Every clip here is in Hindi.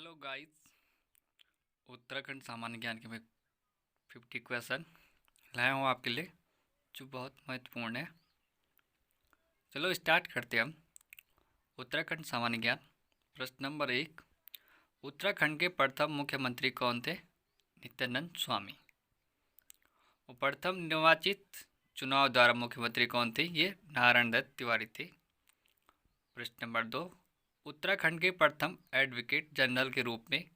Hello guys. उत्तराखंड सामान्य ज्ञान के मैं 50 क्वेश्चन लाया हूँ आपके लिए, जो बहुत महत्वपूर्ण है। चलो स्टार्ट करते हैं हम। उत्तराखंड सामान्य ज्ञान। प्रश्न नंबर 1। उत्तराखंड के प्रथम मुख्यमंत्री कौन थे? नित्यानंद स्वामी। और प्रथम निर्वाचित चुनाव द्वारा मुख्यमंत्री कौन थे? ये नारायण दत्त तिवारी थे। प्रश्न नंबर 2। उत्तराखंड के प्रथम एडवोकेट जनरल के रूप में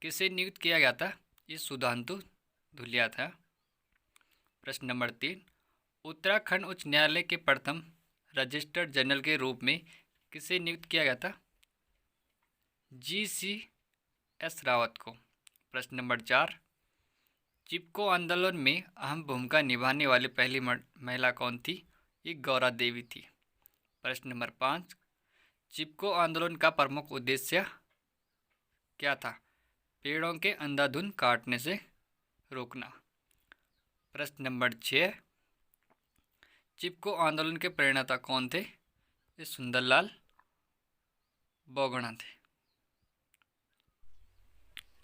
किसे नियुक्त किया गया था? ये सुधांशु धुलिया था। प्रश्न नंबर 3। उत्तराखंड उच्च न्यायालय के प्रथम रजिस्ट्रार जनरल के रूप में किसे नियुक्त किया गया था? GCS रावत को। प्रश्न नंबर 4। चिपको आंदोलन में अहम भूमिका निभाने वाली पहली महिला कौन थी? ये गौरा देवी थी। प्रश्न नंबर 5। चिपको आंदोलन का प्रमुख उद्देश्य क्या था? पेड़ों के अंधाधुंध काटने से रोकना। प्रश्न नंबर 6। चिपको आंदोलन के प्रेरणाता कौन थे? ये सुंदरलाल बोगड़ा थे।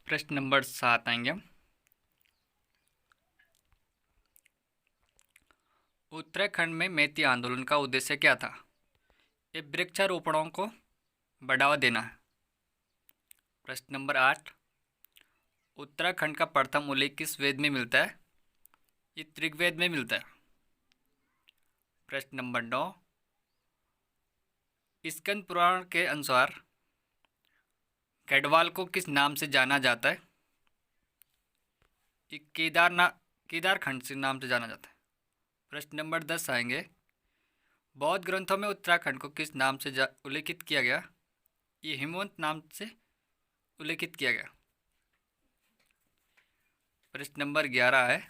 प्रश्न नंबर 7 आएंगे हम। उत्तराखंड में मैती आंदोलन का उद्देश्य क्या था? ये वृक्षारोपणों को बढ़ावा देना है। प्रश्न नंबर 8। उत्तराखंड का प्रथम उल्लेख किस वेद में मिलता है? ये ऋग्वेद में मिलता है। प्रश्न नंबर 9। स्कंद पुराण के अनुसार गढ़वाल को किस नाम से जाना जाता है? ये केदारखंड से नाम से जाना जाता है। प्रश्न नंबर 10 आएंगे। बौद्ध ग्रंथों में उत्तराखंड को किस नाम से उल्लेखित किया गया? ये हिमवंत नाम से उल्लेखित किया गया। प्रश्न नंबर 11 है।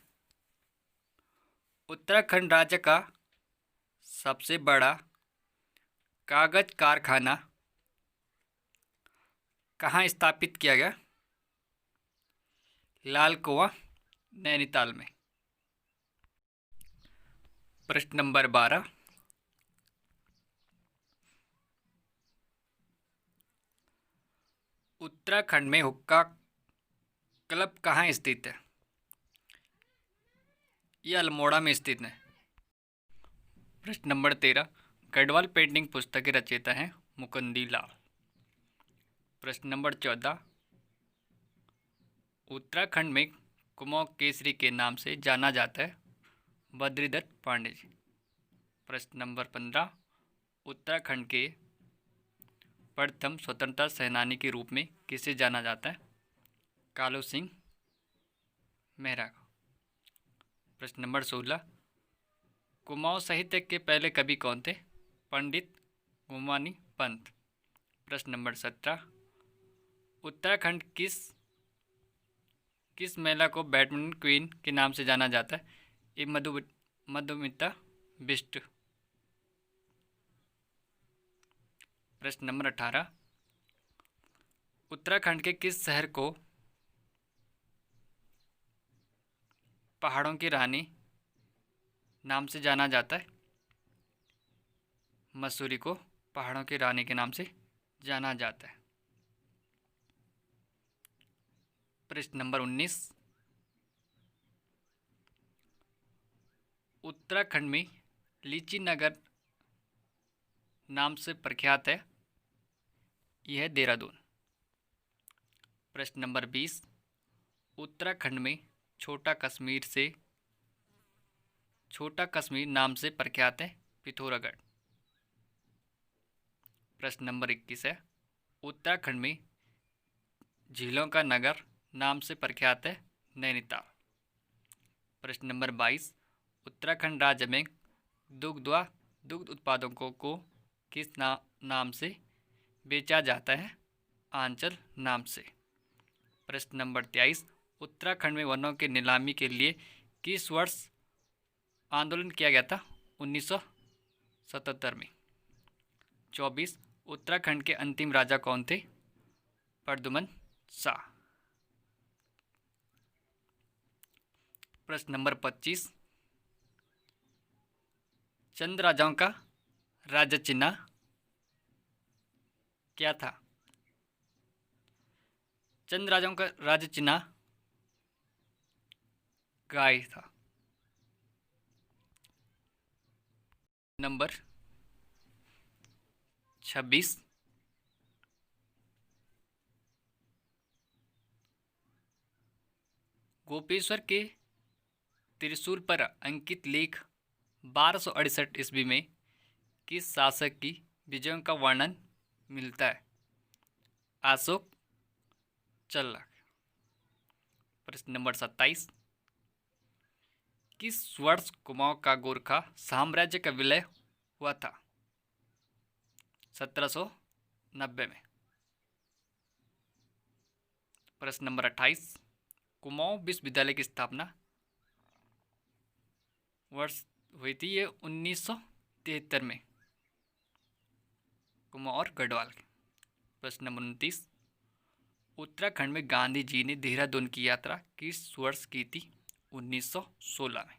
उत्तराखंड राज्य का सबसे बड़ा कागज कारखाना कहाँ स्थापित किया गया? लाल कुआं, नैनीताल में। प्रश्न नंबर 12। उत्तराखंड में हुक्का क्लब कहाँ स्थित है? ये अल्मोड़ा में स्थित है। प्रश्न नंबर 13। गढ़वाल पेंटिंग पुस्तक के रचयिता हैं मुकुंदी लाल। प्रश्न नंबर 14। उत्तराखंड में कुमाऊं केसरी के नाम से जाना जाता है बद्रीदत्त पांडे जी। प्रश्न नंबर 15। उत्तराखंड के प्रथम स्वतंत्रता सेनानी के रूप में किसे जाना जाता है? कालू सिंह मेहरा को। प्रश्न नंबर 16। कुमाऊं साहित्य के पहले कवि कौन थे? पंडित गुमानी पंत। प्रश्न नंबर 17। उत्तराखंड किस महिला को बैडमिंटन क्वीन के नाम से जाना जाता है? ये मधुमिता बिष्ट। प्रश्न नंबर 18। उत्तराखंड के किस शहर को पहाड़ों की रानी नाम से जाना जाता है? मसूरी को पहाड़ों की रानी के नाम से जाना जाता है। प्रश्न नंबर 19। उत्तराखंड में लीची नगर नाम से प्रख्यात है, यह है देहरादून। प्रश्न नंबर 20। उत्तराखंड में छोटा कश्मीर नाम से प्रख्यात है पिथौरागढ़। प्रश्न नंबर 21 है। उत्तराखंड में झीलों का नगर नाम से प्रख्यात है नैनीताल। प्रश्न नंबर 22। उत्तराखंड राज्य में दुग्ध उत्पादों को किस नाम से बेचा जाता है? आंचल नाम से। प्रश्न नंबर 23। उत्तराखंड में वनों की नीलामी के लिए किस वर्ष आंदोलन किया गया था? 1977 में। 24। उत्तराखंड के अंतिम राजा कौन थे? प्रद्युमन शाह। प्रश्न नंबर 25। चंद राजाओं का राज्य चिन्ह क्या था? चंद राजाओं का राज्य चिन्ह गाय था। नंबर 26, गोपेश्वर के त्रिशूल पर अंकित लेख 1268 ईस्वी में किस शासक की विजयों का वर्णन मिलता है? अशोक चल्ला। प्रश्न नंबर 27, किस वर्ष कुमाऊं का गोरखा साम्राज्य का विलय हुआ था? 1790 में। प्रश्न नंबर 28, कुमाऊं विश्वविद्यालय की स्थापना वर्ष हुई थी? ये 1973 में, कुमाऊं और गढ़वाल के। प्रश्न नंबर 29, उत्तराखंड में गांधी जी ने देहरादून की यात्रा किस वर्ष की थी? 1916 में।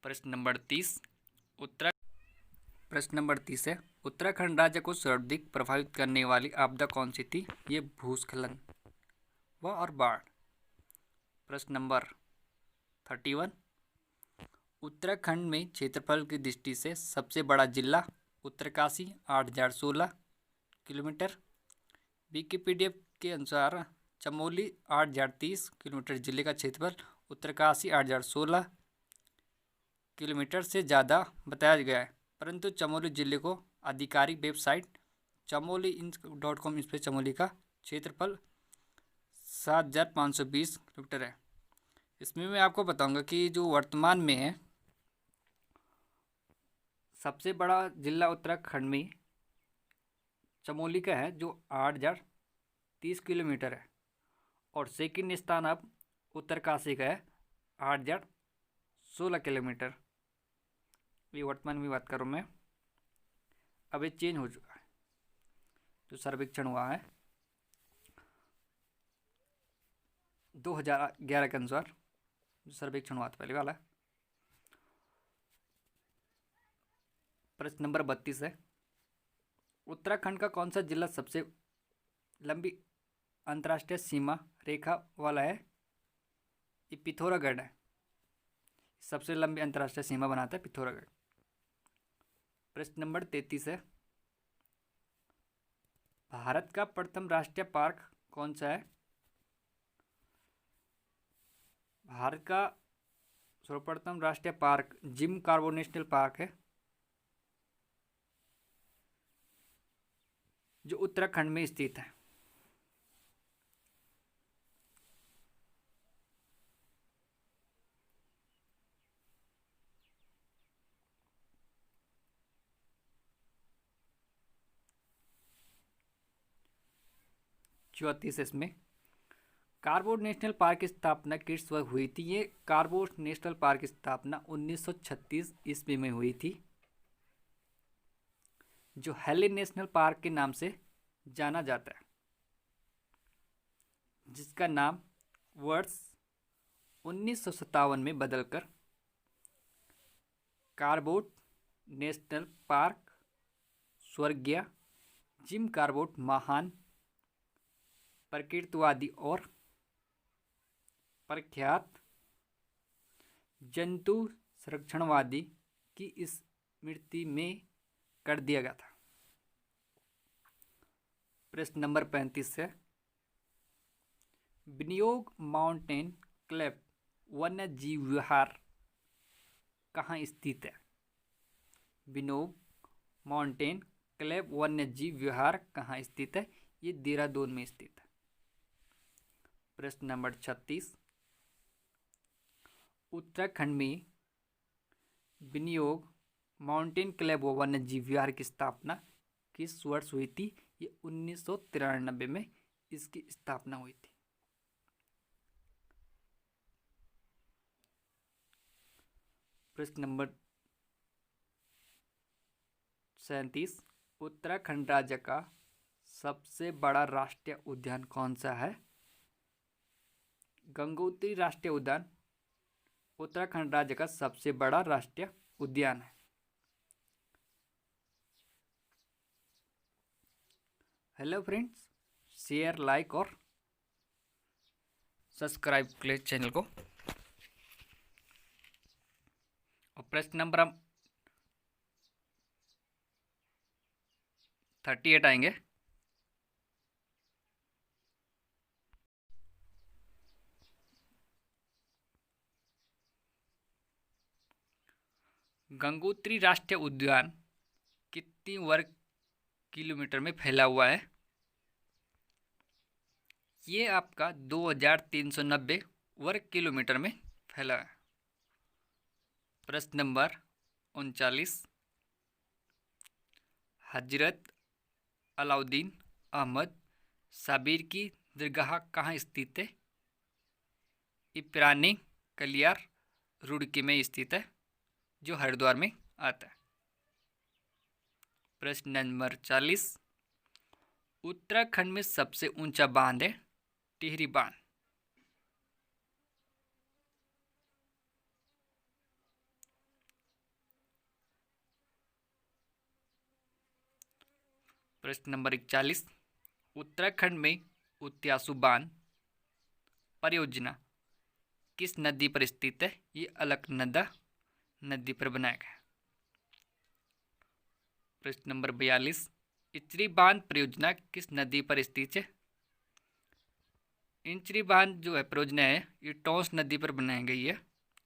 प्रश्न नंबर 30 है, उत्तराखंड राज्य को सर्वाधिक प्रभावित करने वाली आपदा कौन सी थी? ये भूस्खलन व और बाढ़। प्रश्न नंबर 31, उत्तराखंड में क्षेत्रफल की दृष्टि से सबसे बड़ा जिला? उत्तरकाशी 8016 किलोमीटर। विकिपीडिया के अनुसार चमोली 8030 किलोमीटर जिले का क्षेत्रफल, उत्तरकाशी 8016 किलोमीटर से ज़्यादा बताया गया है, परंतु चमोली जिले को आधिकारिक वेबसाइट chamoli.com इस पर चमोली का क्षेत्रफल 7520 किलोमीटर है। इसमें मैं आपको बताऊंगा कि जो वर्तमान में है सबसे बड़ा जिला उत्तराखंड में चमोली का है, जो 8030 किलोमीटर है, और सेकंड स्थान अब उत्तरकाशी का है 8016 किलोमीटर। ये वर्तमान में बात करूँ मैं, अब ये चेंज हो चुका है। जो सर्वेक्षण हुआ है 2011 के अनुसार, जो सर्वेक्षण हुआ था पहले वाला। प्रश्न नंबर 32 है, उत्तराखंड का कौन सा जिला सबसे लंबी अंतर्राष्ट्रीय सीमा रेखा वाला है? ये पिथौरागढ़ है, सबसे लंबी अंतर्राष्ट्रीय सीमा बनाता है पिथौरागढ़। प्रश्न नंबर 33 है, भारत का प्रथम राष्ट्रीय पार्क कौन सा है? भारत का सर्वप्रथम राष्ट्रीय पार्क जिम कार्बो नेशनल पार्क है, जो उत्तराखंड में स्थित है। चौतीस इसमें, कार्बो नेशनल पार्क की स्थापना किस वर्ष हुई थी? ये कार्बो नेशनल पार्क की स्थापना 1936 ईस्वी में हुई थी, जो हेली नेशनल पार्क के नाम से जाना जाता है, जिसका नाम वर्ष 1957 में बदलकर कार्बोट नेशनल पार्क स्वर्गीय जिम कार्बोट महान प्रकृतिवादी और प्रख्यात जंतु संरक्षणवादी की स्मृति में कर दिया गया था। प्रश्न नंबर 35 है, विनियोग माउंटेन क्लेफ वन्य जीव विहार कहाँ स्थित है? विनियोग माउंटेन क्लेफ वन्य जीव विहार कहाँ स्थित है? ये देहरादून में स्थित है। प्रश्न नंबर 36, उत्तराखंड में विनियोग माउंटेन क्लेफ वन्य जीव विहार की स्थापना किस वर्ष हुई थी? ये 1993 में इसकी स्थापना हुई थी। प्रश्न नंबर 37, उत्तराखंड राज्य का सबसे बड़ा राष्ट्रीय उद्यान कौन सा है? गंगोत्री राष्ट्रीय उद्यान उत्तराखंड राज्य का सबसे बड़ा राष्ट्रीय उद्यान है। हेलो फ्रेंड्स, शेयर, लाइक और सब्सक्राइब प्लीज चैनल को। और प्रश्न नंबर हम 38 आएंगे। गंगोत्री राष्ट्रीय उद्यान कितनी वर्ग किलोमीटर में फैला हुआ है? ये आपका 2390 वर्ग किलोमीटर में फैला है। प्रश्न नंबर 39, हजरत अलाउद्दीन अहमद साबिर की दरगाह कहाँ स्थित है? इपरानी कलियार रुड़की में स्थित है, जो हरिद्वार में आता है। प्रश्न नंबर 40, उत्तराखंड में सबसे ऊंचा बांध है टिहरी बांध। प्रश्न नंबर 41, उत्तराखंड में उत्यासु बांध परियोजना किस नदी पर स्थित है? ये अलकनंदा नदी पर बनाया गया है। प्रश्न नंबर 42, इंचरी बांध परियोजना किस नदी पर स्थित है? इंचरी बांध जो है परियोजना है, ये टोंस नदी पर बनाई गई है,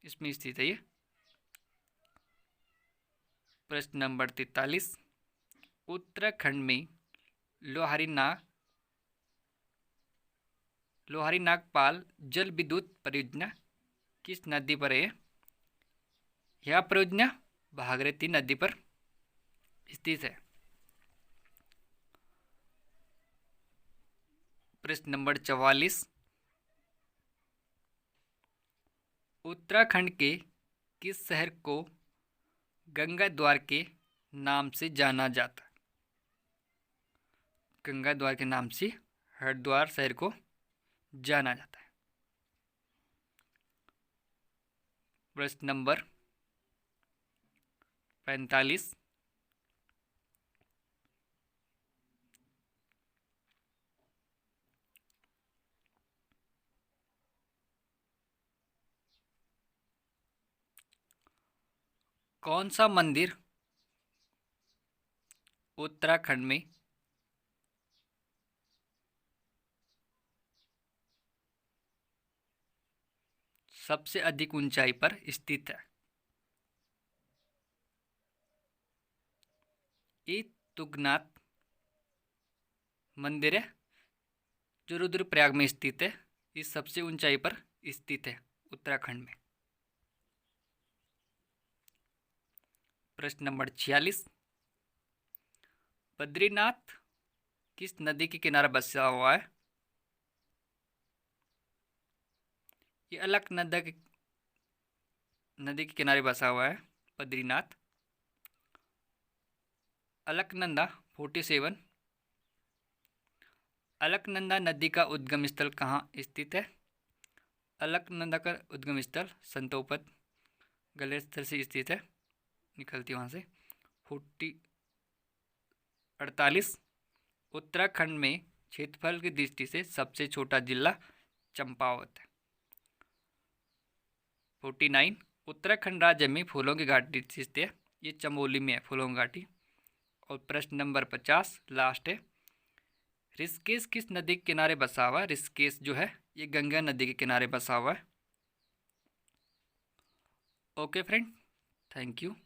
इसमें स्थित है ये। प्रश्न नंबर 43, उत्तराखंड में लोहारी नागपाल जल विद्युत परियोजना किस नदी पर है? यह परियोजना भागीरथी नदी पर स्थित है। प्रश्न नंबर 44, उत्तराखंड के किस शहर को गंगा द्वार के नाम से जाना जाता है? गंगा द्वार के नाम से हरिद्वार शहर को जाना जाता है। प्रश्न नंबर 45, कौन सा मंदिर उत्तराखंड में सबसे अधिक ऊंचाई पर स्थित है? ये तुंगनाथ मंदिर है, जो रुद्रप्रयाग में स्थित है। इस सबसे ऊंचाई पर स्थित है उत्तराखंड में। प्रश्न नंबर 46, बद्रीनाथ किस नदी के किनारे बसा हुआ है? ये अलकनंदा नदी के किनारे बसा हुआ है बद्रीनाथ। अलकनंदा 47, अलकनंदा नदी का उद्गम स्थल कहाँ स्थित है? अलकनंदा का उद्गम स्थल संतोपद ग्लेशियर से स्थित है, निकलती वहाँ से। 48, उत्तराखंड में क्षेत्रफल की दृष्टि से सबसे छोटा जिला चंपावत है। 49, उत्तराखंड राज्य में फूलों की घाटी स्थित है, ये चमोली में है फूलों की घाटी। और प्रश्न नंबर 50 लास्ट है, ऋषिकेश किस नदी के किनारे बसा हुआ है? ऋषिकेश जो है ये गंगा नदी के किनारे बसा हुआ है। Okay friend, thank you.